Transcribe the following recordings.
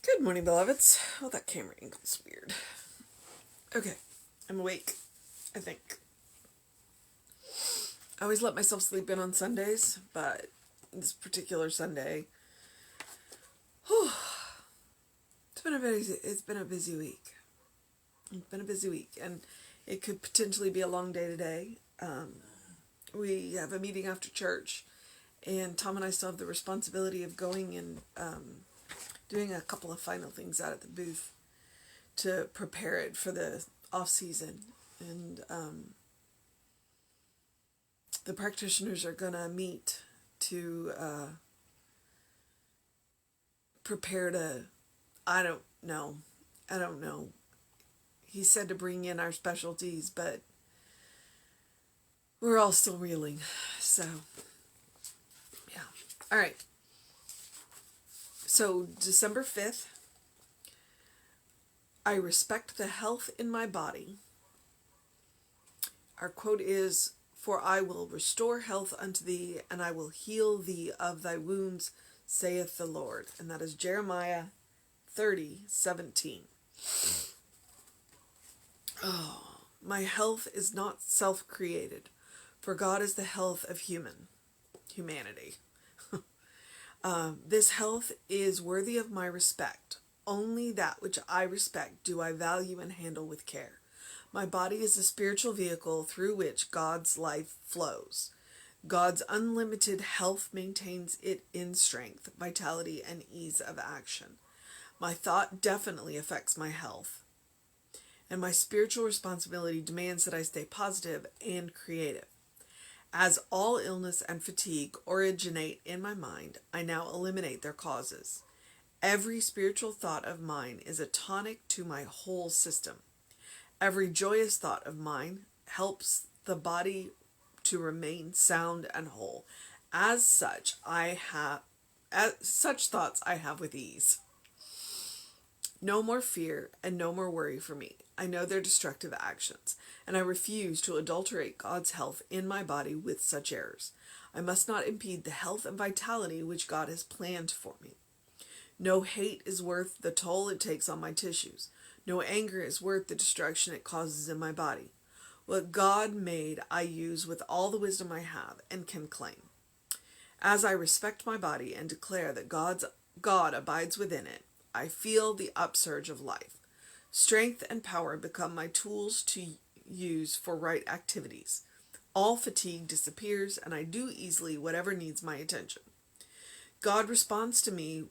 Good morning, beloveds. Oh, that camera angle is weird. Okay, I'm awake, I think. I always let myself sleep in on Sundays, but this particular Sunday, whew, it's been a busy week. It's been a busy week, and it could potentially be a long day today. We have a meeting after church, and Tom and I still have the responsibility of going and doing a couple of final things out at the booth to prepare it for the off season. And the practitioners are gonna meet to prepare to, I don't know. He said to bring in our specialties, but we're all still reeling. So, yeah. All right. So, December 5th, I respect the health in my body. Our quote is, "For I will restore health unto thee, and I will heal thee of thy wounds, saith the Lord." And that is Jeremiah 30:17. Oh, my health is not self-created, for God is the health of humanity. This health is worthy of my respect. Only that which I respect do I value and handle with care. My body is a spiritual vehicle through which God's life flows. God's unlimited health maintains it in strength, vitality, and ease of action. My thought definitely affects my health, and my spiritual responsibility demands that I stay positive and creative. As all illness and fatigue originate in my mind, I now eliminate their causes. Every spiritual thought of mine is a tonic to my whole system. Every joyous thought of mine helps the body to remain sound and whole. As such thoughts I have with ease. No more fear and no more worry for me. I know their destructive actions, and I refuse to adulterate God's health in my body with such errors. I must not impede the health and vitality which God has planned for me. No hate is worth the toll it takes on my tissues. No anger is worth the destruction it causes in my body. What God made I use with all the wisdom I have and can claim. As I respect my body and declare that God abides within it, I feel the upsurge of life. Strength and power become my tools to use for right activities. All fatigue disappears, and I do easily whatever needs my attention. God responds to me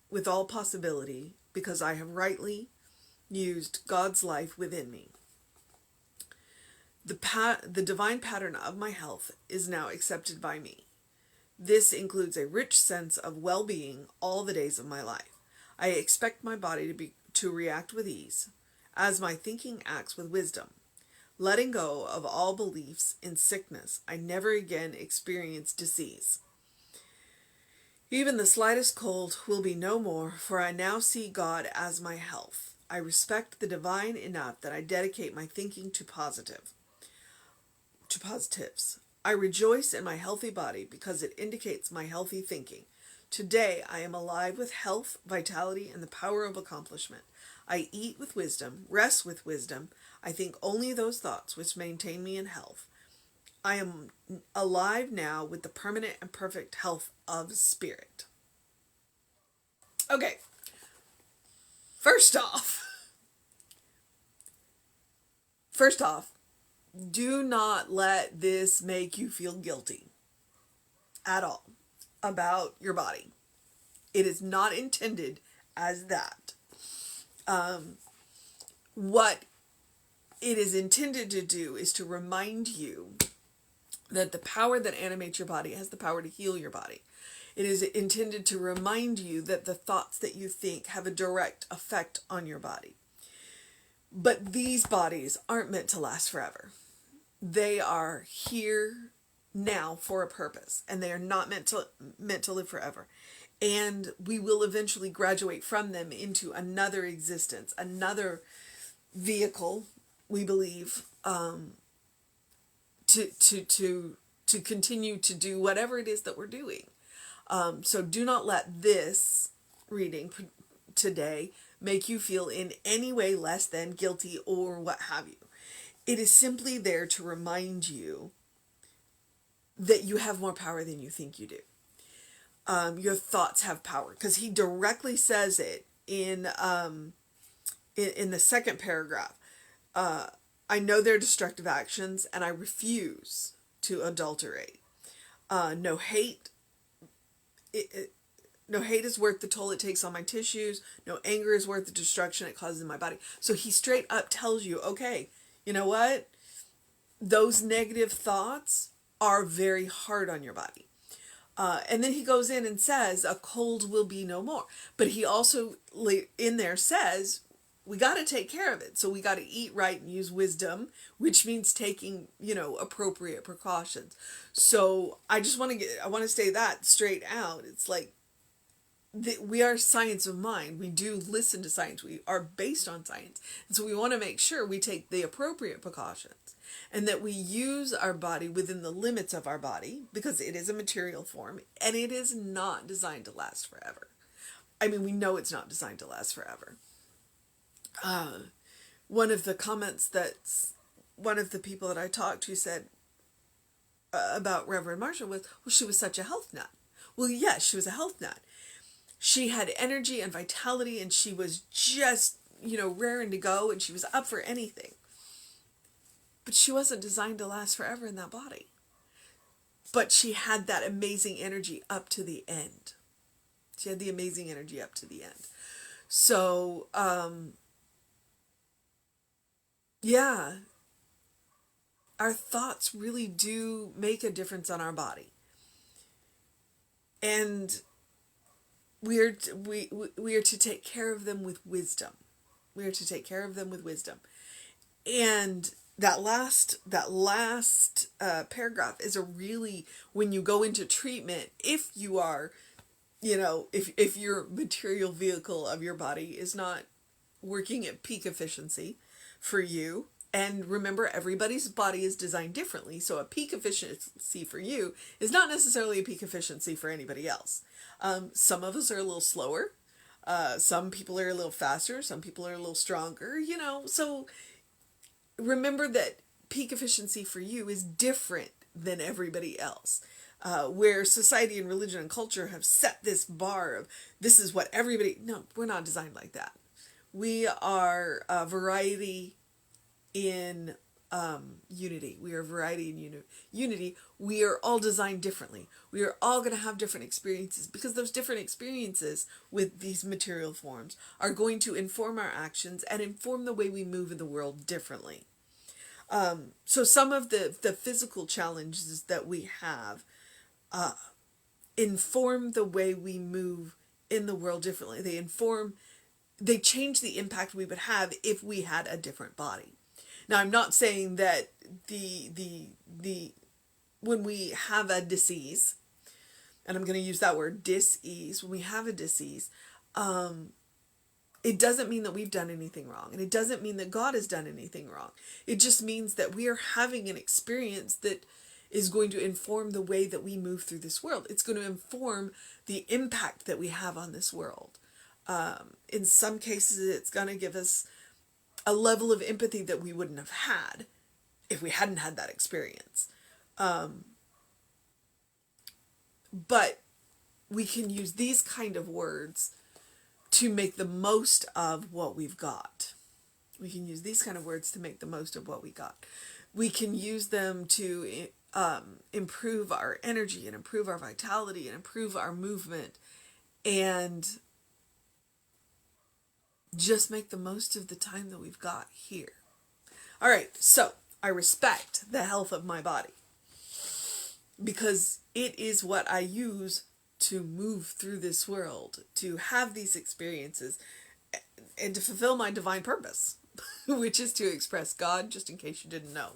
with all possibility because I have rightly used God's life within me. The divine pattern of my health is now accepted by me. This includes a rich sense of well-being all the days of my life. I expect my body to react with ease, as my thinking acts with wisdom. Letting go of all beliefs in sickness, I never again experience disease. Even the slightest cold will be no more, for I now see God as my health. I respect the divine enough that I dedicate my thinking to positives. I rejoice in my healthy body because it indicates my healthy thinking. Today I am alive with health, vitality, and the power of accomplishment. I eat with wisdom, rest with wisdom. I think only those thoughts which maintain me in health. I am alive now with the permanent and perfect health of spirit. Okay, first off, do not let this make you feel guilty at all about your body. It is not intended as that. What it is intended to do is to remind you that the power that animates your body has the power to heal your body. It is intended to remind you that the thoughts that you think have a direct effect on your body. But these bodies aren't meant to last forever. They are here now for a purpose, and they are not meant to live forever. And we will eventually graduate from them into another existence, another vehicle, we believe, to continue to do whatever it is that we're doing. So do not let this reading today make you feel in any way less than, guilty, or what have you. It is simply there to remind you that you have more power than you think you do. Your thoughts have power, because he directly says it in the second paragraph. I know their destructive actions, and I refuse to adulterate. No hate. No hate is worth the toll it takes on my tissues. No anger is worth the destruction it causes in my body. So he straight up tells you, okay, you know what? Those negative thoughts are very hard on your body. And then he goes in and says, a cold will be no more. But he also in there says, we got to take care of it. So we got to eat right and use wisdom, which means taking, appropriate precautions. So I want to say that straight out. It's like, we are science of mind. We do listen to science. We are based on science. And so we want to make sure we take the appropriate precautions and that we use our body within the limits of our body, because it is a material form and it is not designed to last forever. I mean, we know it's not designed to last forever. One of the comments that one of the people that I talked to said about Reverend Marsha was, well, she was such a health nut. Well, yes, she was a health nut. She had energy and vitality, and she was just, raring to go, and she was up for anything. But she wasn't designed to last forever in that body. But she had that amazing energy up to the end. She had the amazing energy up to the end. So, yeah, our thoughts really do make a difference on our body. And we are to take care of them with wisdom. We are to take care of them with wisdom. And that last paragraph is when you go into treatment, if you are, if your material vehicle of your body is not working at peak efficiency for you. And remember, everybody's body is designed differently. So a peak efficiency for you is not necessarily a peak efficiency for anybody else. Some of us are a little slower. Some people are a little faster. Some people are a little stronger, So remember that peak efficiency for you is different than everybody else. Where society and religion and culture have set this bar of, this is what everybody... No, we're not designed like that. We are a variety in unity. We are variety in unity. We are all designed differently. We are all going to have different experiences, because those different experiences with these material forms are going to inform our actions and inform the way we move in the world differently. So some of the physical challenges that we have inform the way we move in the world differently. They change the impact we would have if we had a different body. Now, I'm not saying that when we have a disease, and I'm going to use that word, dis-ease, when we have a disease, it doesn't mean that we've done anything wrong. And it doesn't mean that God has done anything wrong. It just means that we are having an experience that is going to inform the way that we move through this world. It's going to inform the impact that we have on this world. In some cases, it's going to give us a level of empathy that we wouldn't have had if we hadn't had that experience. But we can use these kind of words to make the most of what we've got. We can use these kind of words to make the most of what we got. We can use them to improve our energy and improve our vitality and improve our movement and just make the most of the time that we've got here. All right, so I respect the health of my body because it is what I use to move through this world, to have these experiences, and to fulfill my divine purpose, which is to express God, just in case you didn't know.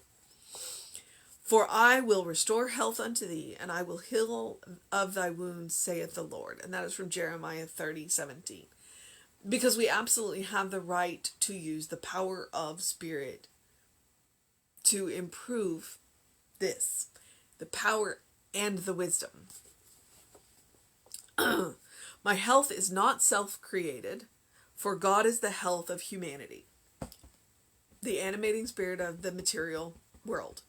For I will restore health unto thee, and I will heal of thy wounds, saith the Lord. And that is from Jeremiah 30:17. Because we absolutely have the right to use the power of spirit to improve this, the power and the wisdom. My health is not self-created. For God is the health of humanity, the animating spirit of the material world.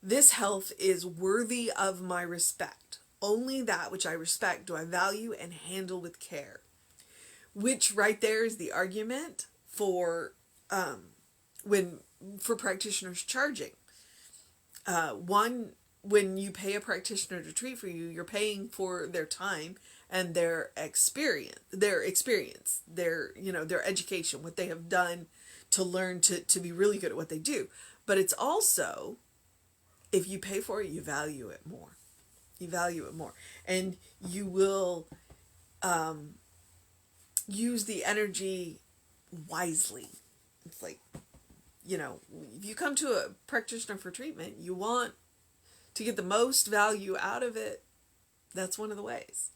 This health is worthy of my respect. Only that which I respect do I value and handle with care. Which right there is the argument for for practitioners charging. One, when you pay a practitioner to treat for you, you're paying for their time and their experience, their education, what they have done to learn to be really good at what they do. But it's also, if you pay for it, you value it more. You value it more. And you will use the energy wisely. It's like, if you come to a practitioner for treatment, you want to get the most value out of it. That's one of the ways.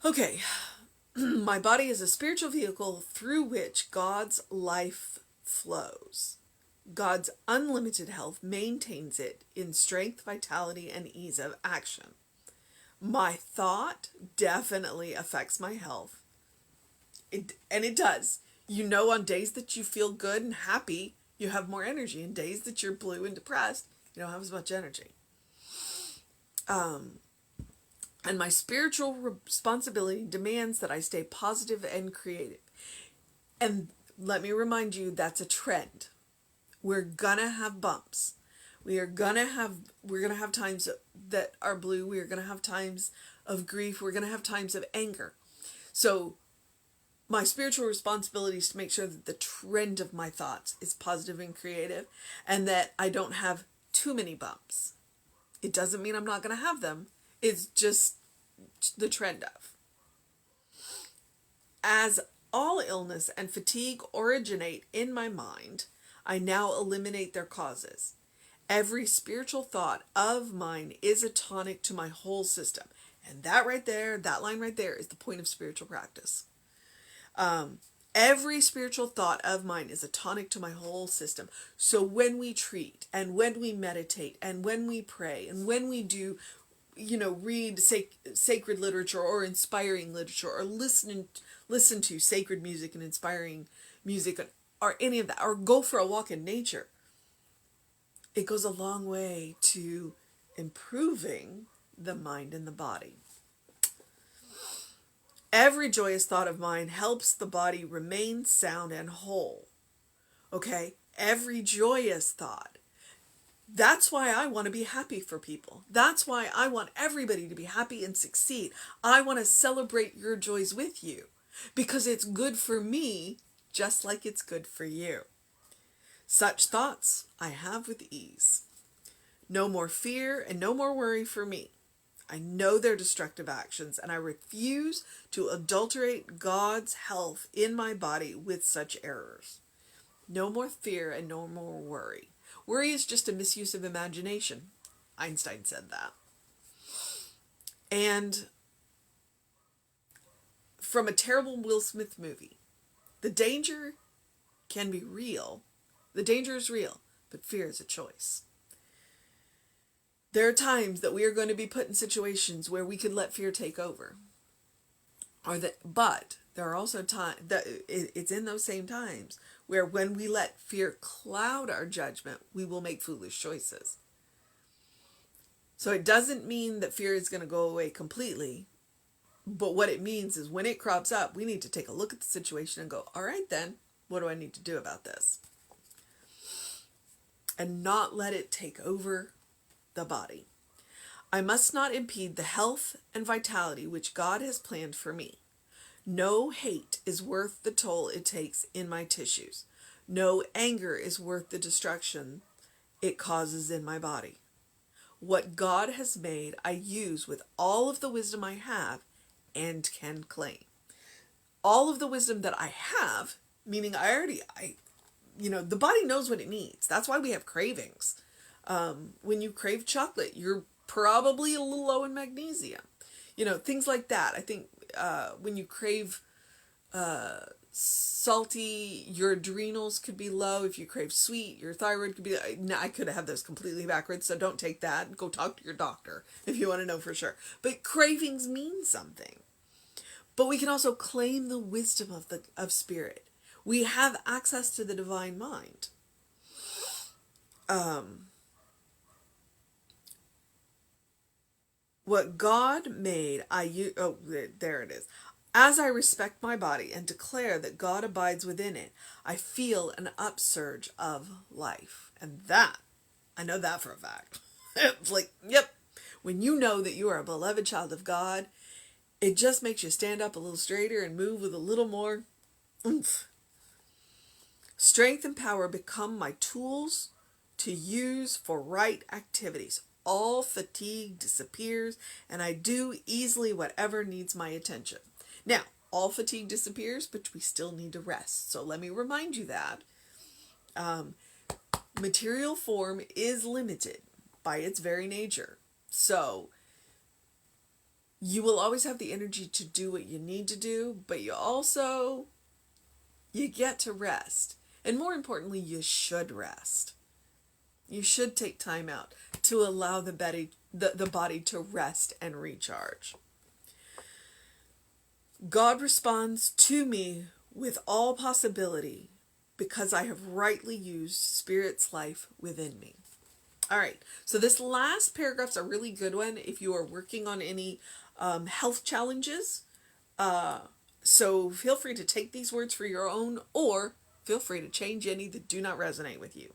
Okay. My body is a spiritual vehicle through which God's life flows. God's unlimited health maintains it in strength, vitality, and ease of action. My thought definitely affects my health. It does. On days that you feel good and happy, you have more energy. In days that you're blue and depressed, you don't have as much energy. And my spiritual responsibility demands that I stay positive and creative. And let me remind you, that's a trend. We're gonna have bumps. We're gonna have times that are blue. We're gonna have times of grief. We're gonna have times of anger. So my spiritual responsibility is to make sure that the trend of my thoughts is positive and creative, and that I don't have too many bumps. It doesn't mean I'm not going to have them. It's just the trend of. As all illness and fatigue originate in my mind, I now eliminate their causes. Every spiritual thought of mine is a tonic to my whole system. And that right there, that line right there is the point of spiritual practice. Every spiritual thought of mine is a tonic to my whole system. So when we treat and when we meditate and when we pray and when we do, read sacred literature or inspiring literature or listen to sacred music and inspiring music or any of that, or go for a walk in nature, it goes a long way to improving the mind and the body. Every joyous thought of mine helps the body remain sound and whole. Okay? Every joyous thought. That's why I want to be happy for people. That's why I want everybody to be happy and succeed. I want to celebrate your joys with you because it's good for me just like it's good for you. Such thoughts I have with ease. No more fear and no more worry for me. I know their destructive actions, and I refuse to adulterate God's health in my body with such errors. No more fear and no more worry. Worry is just a misuse of imagination. Einstein said that. And from a terrible Will Smith movie, the danger can be real. The danger is real, but fear is a choice. There are times that we are going to be put in situations where we could let fear take over. But there are also times that it's in those same times where when we let fear cloud our judgment, we will make foolish choices. So it doesn't mean that fear is going to go away completely. But what it means is when it crops up, we need to take a look at the situation and go, all right then, what do I need to do about this? And not let it take over the body. I must not impede the health and vitality which God has planned for me. No hate is worth the toll it takes in my tissues. No anger is worth the destruction it causes in my body. What God has made, I use with all of the wisdom I have and can claim. All of the wisdom that I have, meaning the body knows what it needs. That's why we have cravings. When you crave chocolate, you're probably a little low in magnesium. Things like that. I think when you crave salty, your adrenals could be low. If you crave sweet, your thyroid could be... I could have those completely backwards, so don't take that. Go talk to your doctor if you want to know for sure. But cravings mean something. But we can also claim the wisdom of spirit. We have access to the divine mind. What God made, there it is. As I respect my body and declare that God abides within it, I feel an upsurge of life. And that, I know that for a fact. It's like, yep. When you know that you are a beloved child of God, it just makes you stand up a little straighter and move with a little more oomph. Strength and power become my tools to use for right activities. All fatigue disappears, and I do easily whatever needs my attention. Now, all fatigue disappears, but we still need to rest. So let me remind you that material form is limited by its very nature. So you will always have the energy to do what you need to do, but you get to rest. And more importantly, you should rest. You should take time out to allow the body to rest and recharge. God responds to me with all possibility because I have rightly used Spirit's life within me. All right, so this last paragraph's a really good one if you are working on any health challenges. So feel free to take these words for your own, or feel free to change any that do not resonate with you.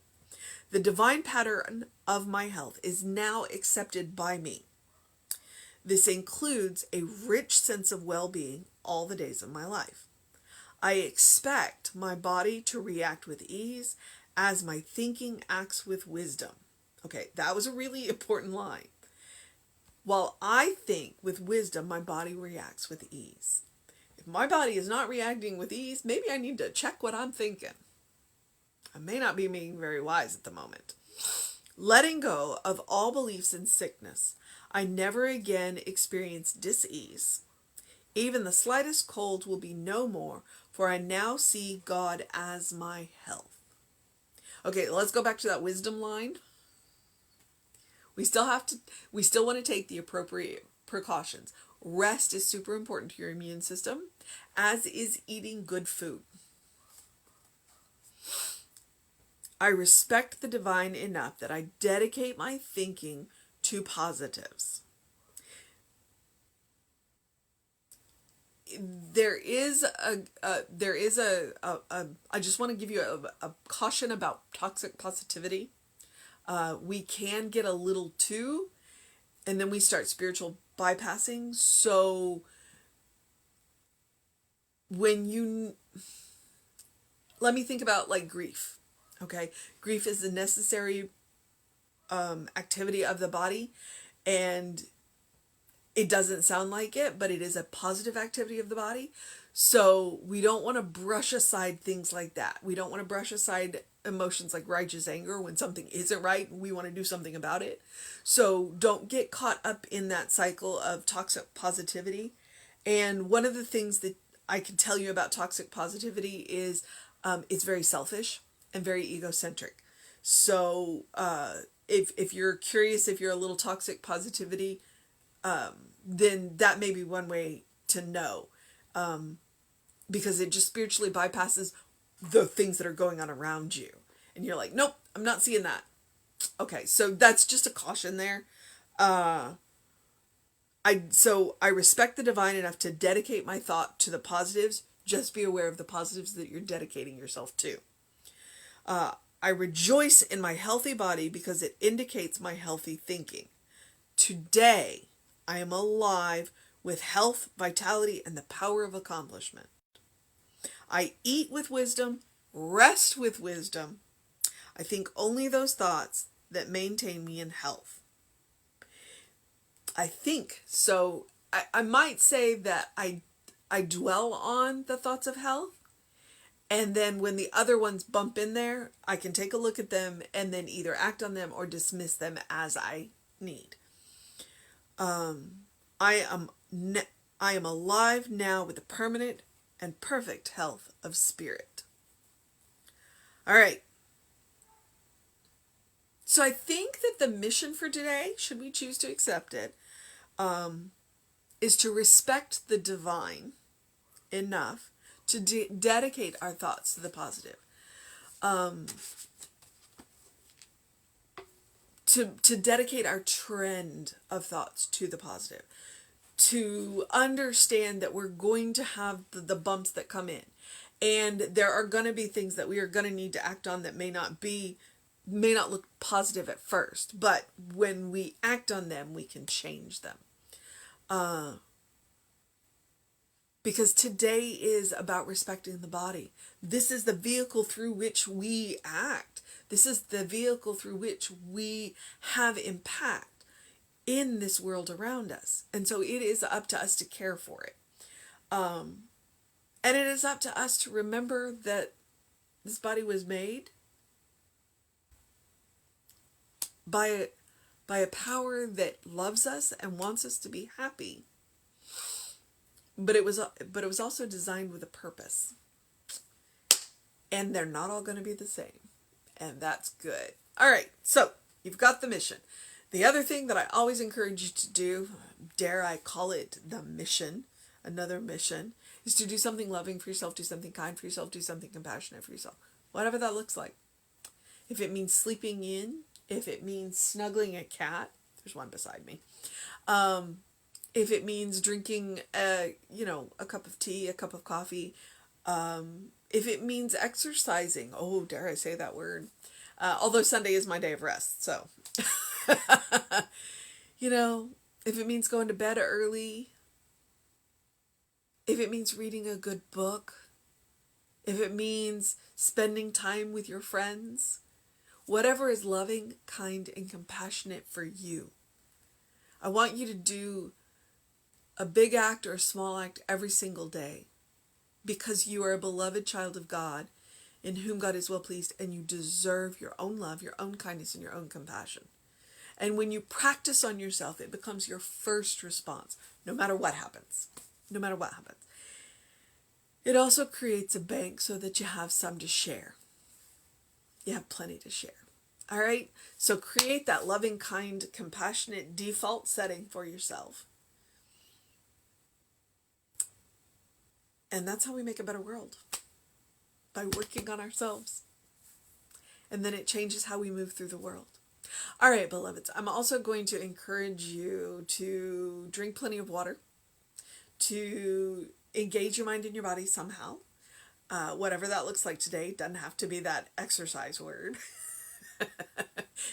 The divine pattern of my health is now accepted by me. This includes a rich sense of well-being all the days of my life. I expect my body to react with ease as my thinking acts with wisdom. Okay, that was a really important line. While I think with wisdom, my body reacts with ease. If my body is not reacting with ease, maybe I need to check what I'm thinking. I may not be being very wise at the moment. Letting go of all beliefs in sickness, I never again experience dis-ease. Even the slightest cold will be no more, for I now see God as my health. Okay, let's go back to that wisdom line. We still want to take the appropriate precautions. Rest is super important to your immune system, as is eating good food. I respect the divine enough that I dedicate my thinking to positives. I just want to give you a caution about toxic positivity. We can get a little too, and then we start spiritual bypassing. So let me think about like grief. Okay, grief is a necessary activity of the body, and it doesn't sound like it, but it is a positive activity of the body. So we don't want to brush aside things like that. We don't want to brush aside emotions like righteous anger when something isn't right. We want to do something about it. So don't get caught up in that cycle of toxic positivity. And one of the things that I can tell you about toxic positivity is it's very selfish and very egocentric. So if you're curious if you're a little toxic positivity, then that may be one way to know, because it just spiritually bypasses the things that are going on around you. And you're like, nope, I'm not seeing that. Okay, so that's just a caution there. I respect the divine enough to dedicate my thought to the positives. Just be aware of the positives that you're dedicating yourself to. I rejoice in my healthy body because it indicates my healthy thinking. Today, I am alive with health, vitality, and the power of accomplishment. I eat with wisdom, rest with wisdom. I think only those thoughts that maintain me in health. I think, so I might say that I dwell on the thoughts of health, and then when the other ones bump in there, I can take a look at them and then either act on them or dismiss them as I need. I am alive now with the permanent and perfect health of spirit. All right. So I think that the mission for today, should we choose to accept it, is to respect the divine enough to dedicate our thoughts to the positive. To dedicate our trend of thoughts to the positive. To understand that we're going to have the bumps that come in. And there are going to be things that we are going to need to act on that may not look positive at first. But when we act on them, we can change them. Because today is about respecting the body. This is the vehicle through which we act. This is the vehicle through which we have impact in this world around us. And so it is up to us to care for it. And it is up to us to remember that this body was made by a power that loves us and wants us to be happy. But it was also designed with a purpose. And they're not all going to be the same. And that's good. All right, so you've got the mission. The other thing that I always encourage you to do, dare I call it the mission, another mission, is to do something loving for yourself, do something kind for yourself, do something compassionate for yourself. Whatever that looks like. If it means sleeping in, if it means snuggling a cat, there's one beside me. If it means drinking a cup of tea, a cup of coffee, if it means exercising, oh, dare I say that word, although Sunday is my day of rest, so, if it means going to bed early, if it means reading a good book, if it means spending time with your friends, whatever is loving, kind, and compassionate for you. I want you to do a big act or a small act every single day, because you are a beloved child of God in whom God is well pleased, and you deserve your own love, your own kindness, and your own compassion. And when you practice on yourself, it becomes your first response, no matter what happens. No matter what happens. It also creates a bank so that you have some to share. You have plenty to share. All right? So create that loving, kind, compassionate default setting for yourself. And that's how we make a better world. By working on ourselves. And then it changes how we move through the world. All right, beloveds. I'm also going to encourage you to drink plenty of water. To engage your mind and your body somehow. Whatever that looks like today. Doesn't have to be that exercise word.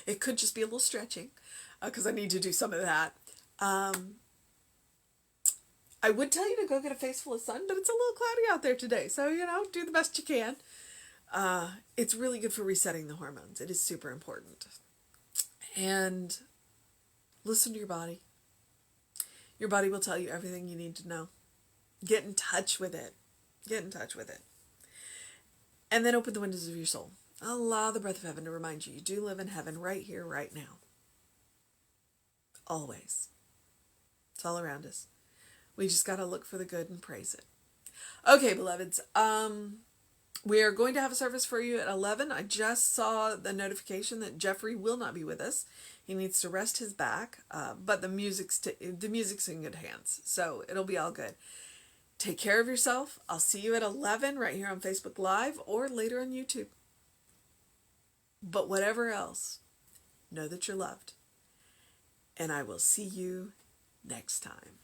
It could just be a little stretching. Because I need to do some of that. I would tell you to go get a face full of sun, but it's a little cloudy out there today. So, do the best you can. It's really good for resetting the hormones. It is super important. And listen to your body. Your body will tell you everything you need to know. Get in touch with it. Get in touch with it. And then open the windows of your soul. Allow the breath of heaven to remind you do live in heaven right here, right now. Always. It's all around us. We just got to look for the good and praise it. Okay, beloveds. We are going to have a service for you at 11. I just saw the notification that Jeffrey will not be with us. He needs to rest his back, but the music's in good hands, so it'll be all good. Take care of yourself. I'll see you at 11 right here on Facebook Live or later on YouTube. But whatever else, know that you're loved. And I will see you next time.